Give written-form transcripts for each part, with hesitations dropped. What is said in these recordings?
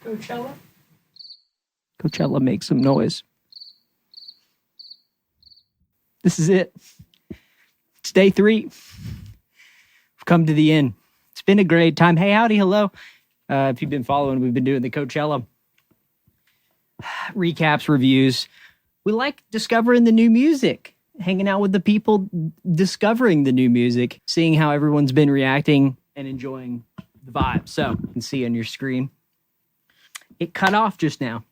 Coachella? Coachella, make some noise. This is it. It's day 3. We've come to the end. It's been a great time. Hey, howdy, hello. If you've been following, we've been doing the Coachella recaps, reviews. We like discovering the new music, hanging out with the people discovering the new music, seeing how everyone's been reacting and enjoying the vibe. So you can see on your screen. It cut off just now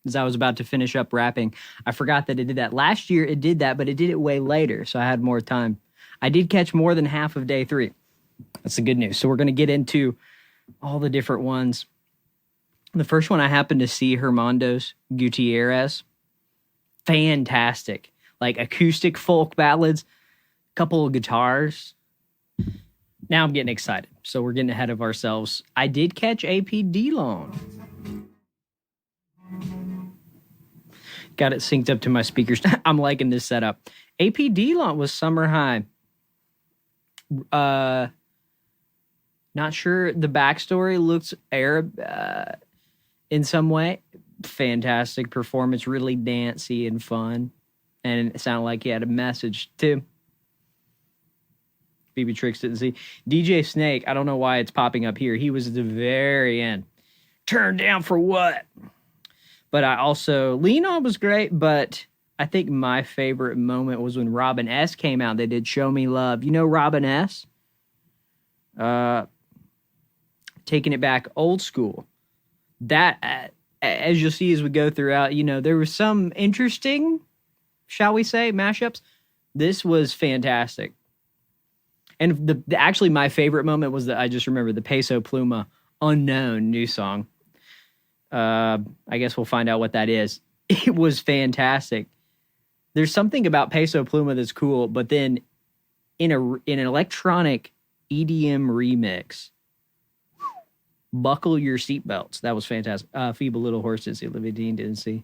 as I was about to finish up rapping. I forgot that it did that. Last year it did that, but it did it way later, so I had more time. I did catch more than half of day 3. That's the good news. So we're going to get into all the different ones. The first one I happened to see, Hermanos Gutiérrez. Fantastic. Like acoustic folk ballads, couple of guitars. Now I'm getting excited. So we're getting ahead of ourselves. I did catch Long. Got it synced up to my speakers. I'm liking this setup. Long was Summer High. Not sure the backstory. Looks Arab in some way. Fantastic performance, really dancey and fun. And it sounded like he had a message too. Maybe Trickz didn't see. DJ Snake, I don't know why it's popping up here. He was at the very end. Turned down for what? But I also, Lean On was great, but I think my favorite moment was when Robin S. came out. They did Show Me Love. You know Robin S.? Taking it back old school. That, as you'll see as we go throughout, you know, there was some interesting, shall we say, mashups. This was fantastic. And actually my favorite moment was I just remember the Peso Pluma Unknown new song. I guess we'll find out what that is. It was fantastic. There's something about Peso Pluma that's cool, but then in an electronic EDM remix, buckle your seatbelts. That was fantastic. Feeble Little Horse didn't see. Olivia Dean didn't see.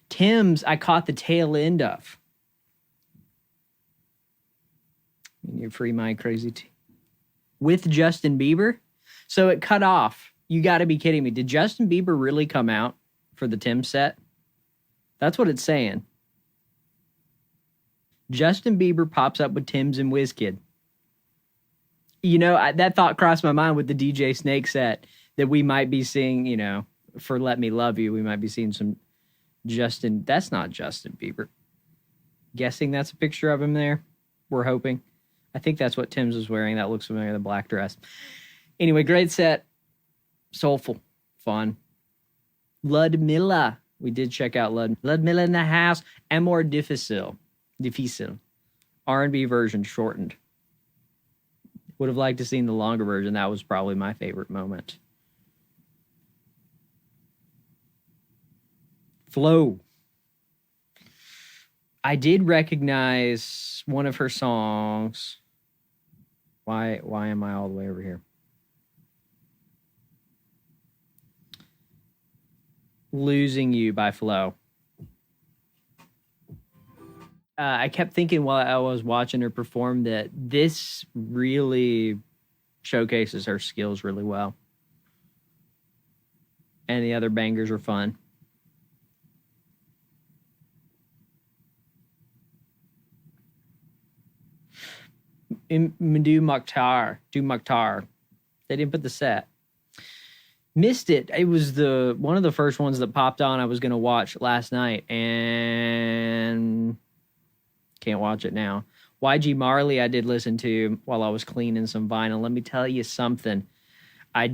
Tim's, I caught the tail end of. Your free mind crazy with Justin Bieber. So it cut off. You got to be kidding me. Did Justin Bieber really come out for the Tim set? That's what it's saying. Justin Bieber pops up with Tim's and WizKid. You know, that thought crossed my mind with the DJ Snake set that we might be seeing, you know, for Let Me Love You, we might be seeing some Justin. That's not Justin Bieber. Guessing that's a picture of him there. We're hoping. I think that's what Tim's was wearing. That looks familiar, the black dress. Anyway, great set. Soulful. Fun. Ludmilla. We did check out Ludmilla in the house. And more difficile. R&B version shortened. Would have liked to seen the longer version. That was probably my favorite moment. Flow. I did recognize one of her songs. Why am I all the way over here? Losing You by Flo. I kept thinking while I was watching her perform that this really showcases her skills really well. And the other bangers were fun. Mdou Moctar. They didn't put the set. Missed it. It was one of the first ones that popped on I was going to watch last night, and can't watch it now. YG Marley I did listen to while I was cleaning some vinyl. Let me tell you something. I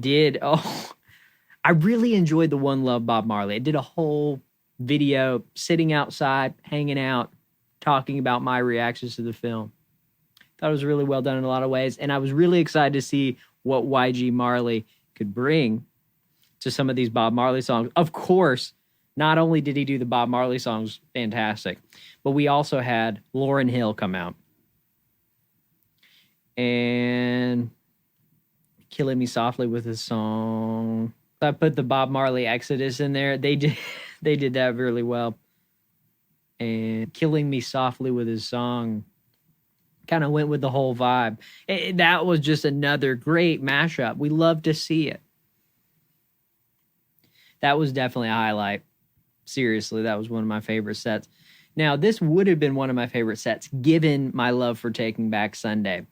really enjoyed the One Love Bob Marley. I did a whole video sitting outside, hanging out, talking about my reactions to the film. Thought it was really well done in a lot of ways, and I was really excited to see what YG Marley could bring to some of these Bob Marley songs. Of course, not only did he do the Bob Marley songs fantastic, but we also had Lauryn Hill come out. And Killing Me Softly with his song. I put the Bob Marley Exodus in there. They did that really well. And Killing Me Softly with his song kind of went with the whole vibe. That was just another great mashup. We love to see it. That was definitely a highlight. Seriously, that was one of my favorite sets. Now, this would have been one of my favorite sets, given my love for Taking Back Sunday.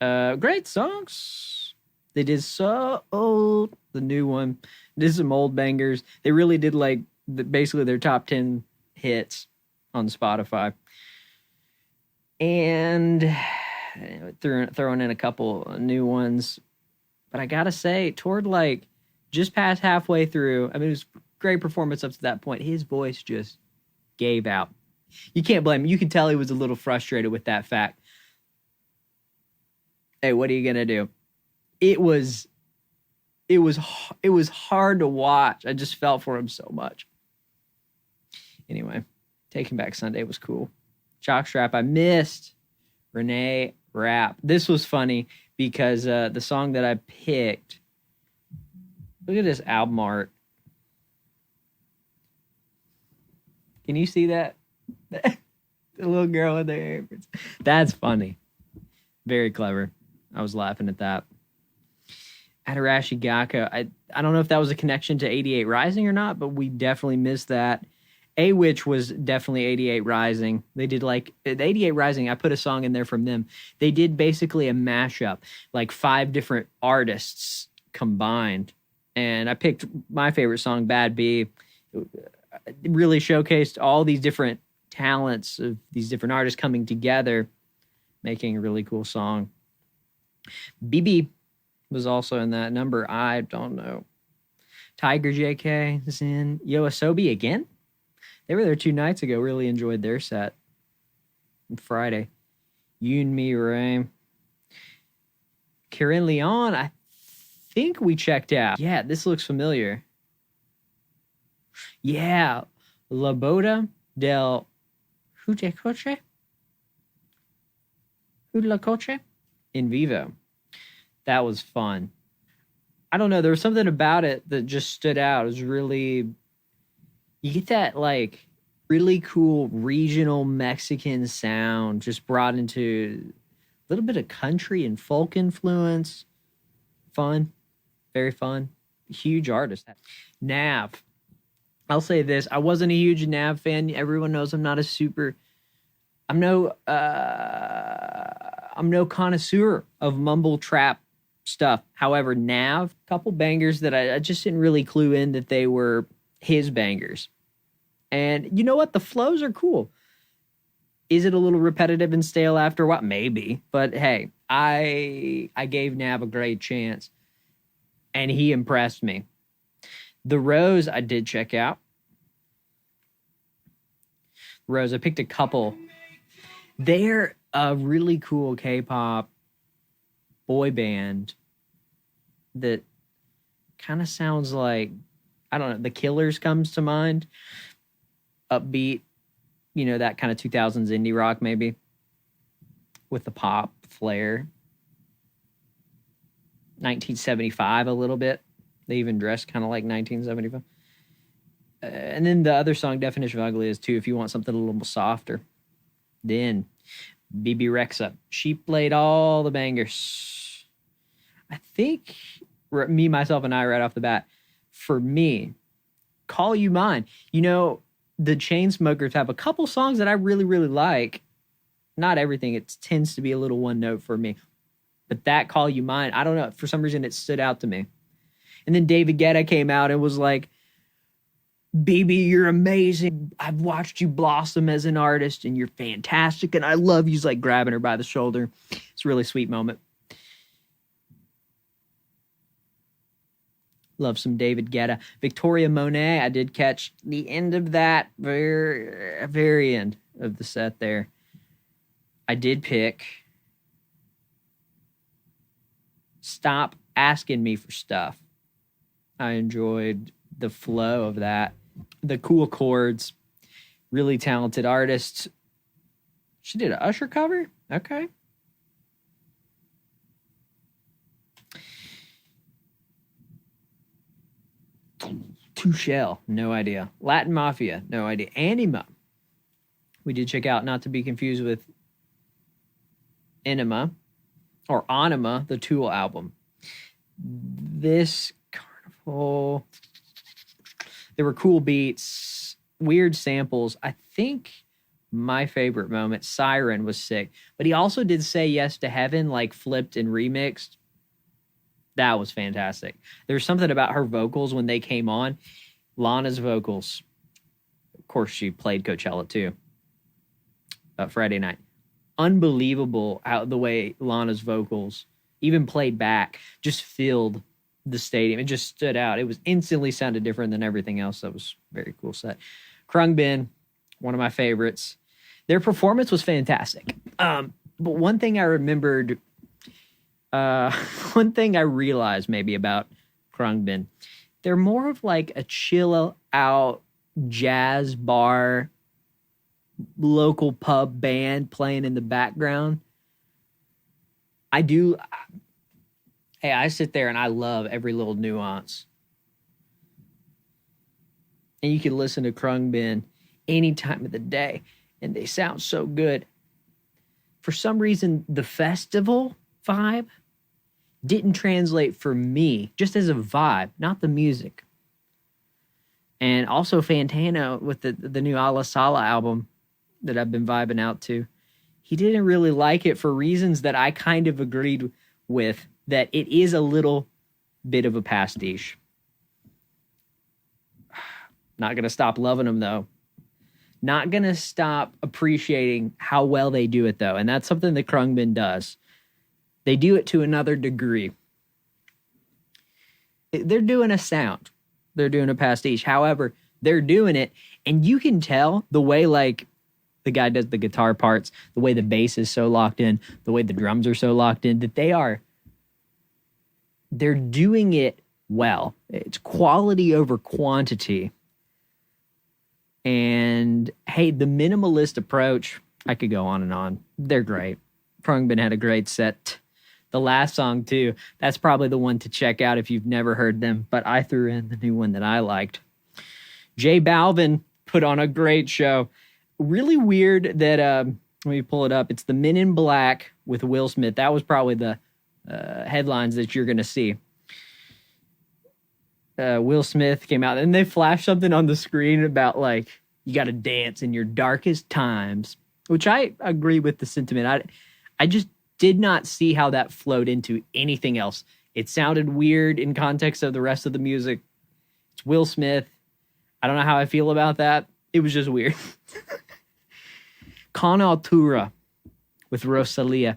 Great songs. They did So Old, the new one. Did some old bangers. They really did like basically their top 10 hits on Spotify. And throwing in a couple new ones. But I gotta say, toward like just past halfway through, I mean, it was great performance up to that point. His voice just gave out. You can't blame him. You can tell he was a little frustrated with that fact. Hey, what are you gonna do? It was hard to watch. I just felt for him so much. Anyway, Taking Back Sunday was cool. Jockstrap, I missed. Reneé Rapp. This was funny because the song that I picked, look at this album art. Can you see that? The little girl in the aprons. That's funny. Very clever. I was laughing at that. ATARASHII GAKKO. I don't know if that was a connection to 88 Rising or not, but we definitely missed that. Awich was definitely 88 Rising. They did like the 88 Rising. I put a song in there from them. They did basically a mashup, like 5 different artists combined. And I picked my favorite song, Bad B. It really showcased all these different talents of these different artists coming together, making a really cool song. BB was also in that number. I don't know. Tiger JK is in. Yoasobi again? They were there 2 nights ago. Really enjoyed their set on Friday. Yoonmirae. Carin León, I think we checked out. Yeah, this looks familiar. Yeah. La Boda del Jjuujjuu in vivo. That was fun. I don't know. There was something about it that just stood out. It was really... You get that, like, really cool regional Mexican sound just brought into a little bit of country and folk influence. Fun. Very fun. Huge artist. Nav. I'll say this. I wasn't a huge Nav fan. Everyone knows I'm not a super... I'm no connoisseur of mumble trap stuff. However, Nav, couple bangers that I just didn't really clue in that they were his bangers. And you know what? The flows are cool. Is it a little repetitive and stale after a while? Maybe. But hey, I gave Nav a great chance. And he impressed me. The Rose I did check out. Rose, I picked a couple. They're a really cool K-pop boy band that kind of sounds like, I don't know, The Killers comes to mind. Upbeat, you know, that kind of 2000s indie rock maybe. With the pop flair. 1975 a little bit. They even dressed kind of like 1975. And then the other song, Definition of Ugly, is too, if you want something a little more softer. Then, Bebe Rexha. She played all the bangers. I think, me, myself, and I, right off the bat, for me, Call You Mine. You know, the Chainsmokers have a couple songs that I really, really like. Not everything. It tends to be a little one note for me. But that Call You Mine, I don't know. For some reason, it stood out to me. And then David Guetta came out and was like, Bebe, you're amazing. I've watched you blossom as an artist and you're fantastic. And I love you. He's like grabbing her by the shoulder. It's a really sweet moment. Love some David Guetta. Victoria Monet, I did catch the end of that. Very end of the set there. I did pick Stop Asking Me for Stuff. I enjoyed the flow of that. The cool chords. Really talented artist. She did an Usher cover? Okay. Touchelle, no idea. Latin Mafia, no idea. Anima, we did check out, not to be confused with Enema or Anima, the Tool album. This Carnival, There were cool beats, weird samples. I think my favorite moment, Siren, was sick. But he also did Say Yes to Heaven, like flipped and remixed. That was fantastic. There's something about her vocals when they came on. Lana's vocals. Of course, she played Coachella too. Friday night. Unbelievable how the way Lana's vocals, even played back, just filled the stadium. It just stood out. It was instantly sounded different than everything else. That was a very cool set. Khruangbin, one of my favorites. Their performance was fantastic. But one thing I remembered, one thing I realized maybe about Khruangbin, they're more of like a chill out jazz bar, local pub band playing in the background. I sit there and I love every little nuance. And you can listen to Khruangbin any time of the day, and they sound so good. For some reason, the festival vibe didn't translate for me, just as a vibe, not the music. And also Fantano with the new Ala Sala album that I've been vibing out to. He didn't really like it for reasons that I kind of agreed with, that it is a little bit of a pastiche. Not going to stop loving them, though. Not going to stop appreciating how well they do it, though. And that's something that Khruangbin does. They do it to another degree. They're doing a sound. They're doing a pastiche. However, they're doing it, and you can tell the way, like, the guy does the guitar parts, the way the bass is so locked in, the way the drums are so locked in, that they're doing it well. It's quality over quantity. And hey, the minimalist approach, I could go on and on. They're great. Khruangbin had a great set. The last song too, that's probably the one to check out if you've never heard them, but I threw in the new one that I liked. J Balvin put on a great show. Really weird that, let me pull it up. It's the Men in Black with Will Smith. That was probably the headlines that you're going to see. Will Smith came out and they flashed something on the screen about like, you got to dance in your darkest times, which I agree with the sentiment. I just did not see how that flowed into anything else. It sounded weird in context of the rest of the music. It's Will Smith. I don't know how I feel about that. It was just weird. Con Altura with Rosalia.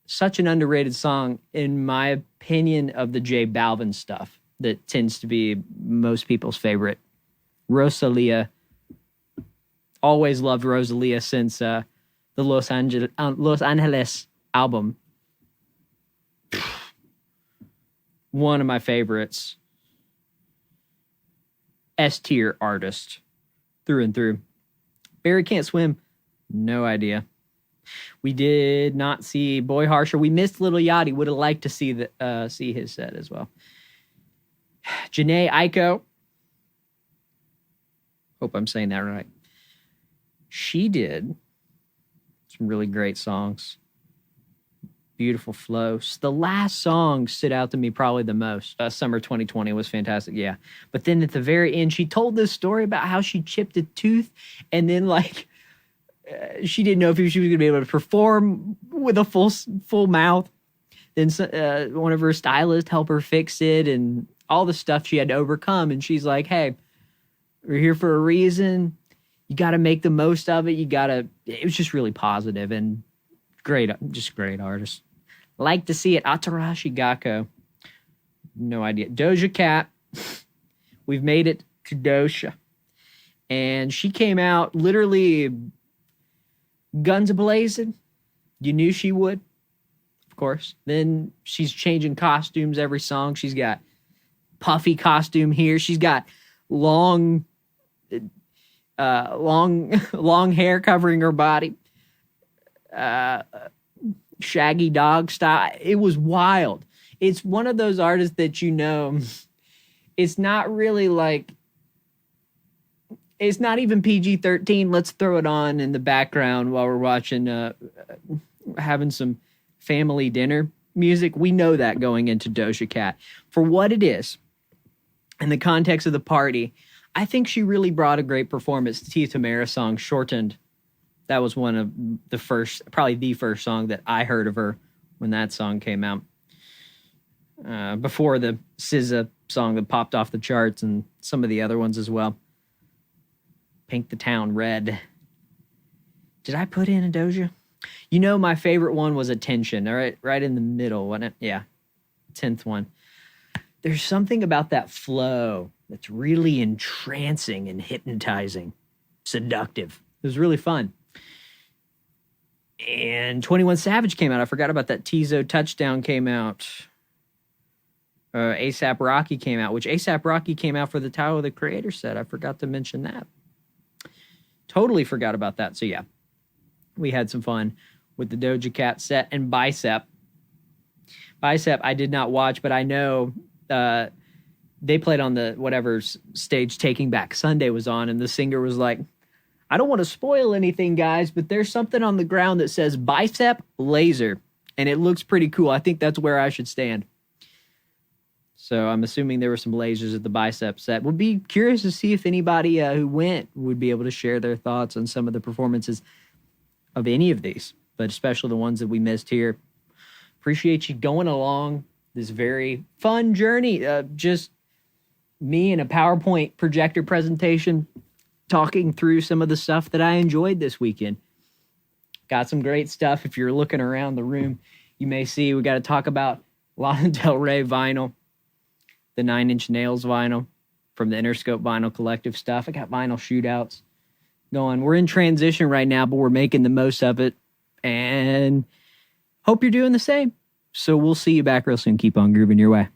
Such an underrated song, in my opinion, of the J Balvin stuff that tends to be most people's favorite. Rosalia. Always loved Rosalia since the Los Angeles album. One of my favorites. S-tier artist. Through and through. Barry Can't Swim. No idea. We did not see Boy Harsher. We missed Lil Yachty. Would have liked to see his set as well. Jhené Aiko. Hope I'm saying that right. She did some really great songs. Beautiful flows. The last song stood out to me probably the most. Summer 2020 was fantastic, yeah. But then at the very end, she told this story about how she chipped a tooth and then like she didn't know if she was going to be able to perform with a full mouth. Then one of her stylists helped her fix it and all the stuff she had to overcome. And she's like, hey, we're here for a reason. You got to make the most of it. It was just really positive and great, just great artist. Like to see it. ATARASHII GAKKO. No idea. Doja Cat. We've made it to Doja. And she came out literally guns a-blazing. You knew she would, of course. Then she's changing costumes every song. She's got puffy costume here. She's got long hair covering her body. Shaggy dog style. It was wild. It's one of those artists that it's not really like, it's not even PG-13. Let's throw it on in the background while we're watching, having some family dinner music. We know that going into Doja Cat. For what it is, in the context of the party, I think she really brought a great performance. Tia Tamera song, Shortened. That was one of the first, probably the first song that I heard of her when that song came out. Before the SZA song that popped off the charts and some of the other ones as well. Paint the Town Red. Did I put in a Doja? You know, my favorite one was Attention. All right in the middle, wasn't it? Yeah, 10th one. There's something about that flow that's really entrancing and hypnotizing, seductive. It was really fun. And 21 Savage came out. I forgot about that. Tizo Touchdown came out. A$AP Rocky came out, which A$AP Rocky came out for the Tyler, the Creator set. I forgot to mention that. Totally forgot about that. So yeah, we had some fun with the Doja Cat set and Bicep. Bicep I did not watch, but I know they played on the whatever stage Taking Back Sunday was on, and the singer was like, I don't want to spoil anything, guys, but there's something on the ground that says Bicep Laser, and it looks pretty cool. I think that's where I should stand. So I'm assuming there were some lasers at the Bicep set. Would be curious to see if anybody who went would be able to share their thoughts on some of the performances of any of these, but especially the ones that we missed here. Appreciate you going along this very fun journey. Just me and a PowerPoint projector presentation talking through some of the stuff that I enjoyed this weekend. Got some great stuff. If you're looking around the room, you may see we got to talk about Lana Del Rey vinyl, the 9 Inch Nails vinyl from the Interscope Vinyl Collective stuff. I got vinyl shootouts going. We're in transition right now, but we're making the most of it. And hope you're doing the same. So we'll see you back real soon. Keep on grooving your way.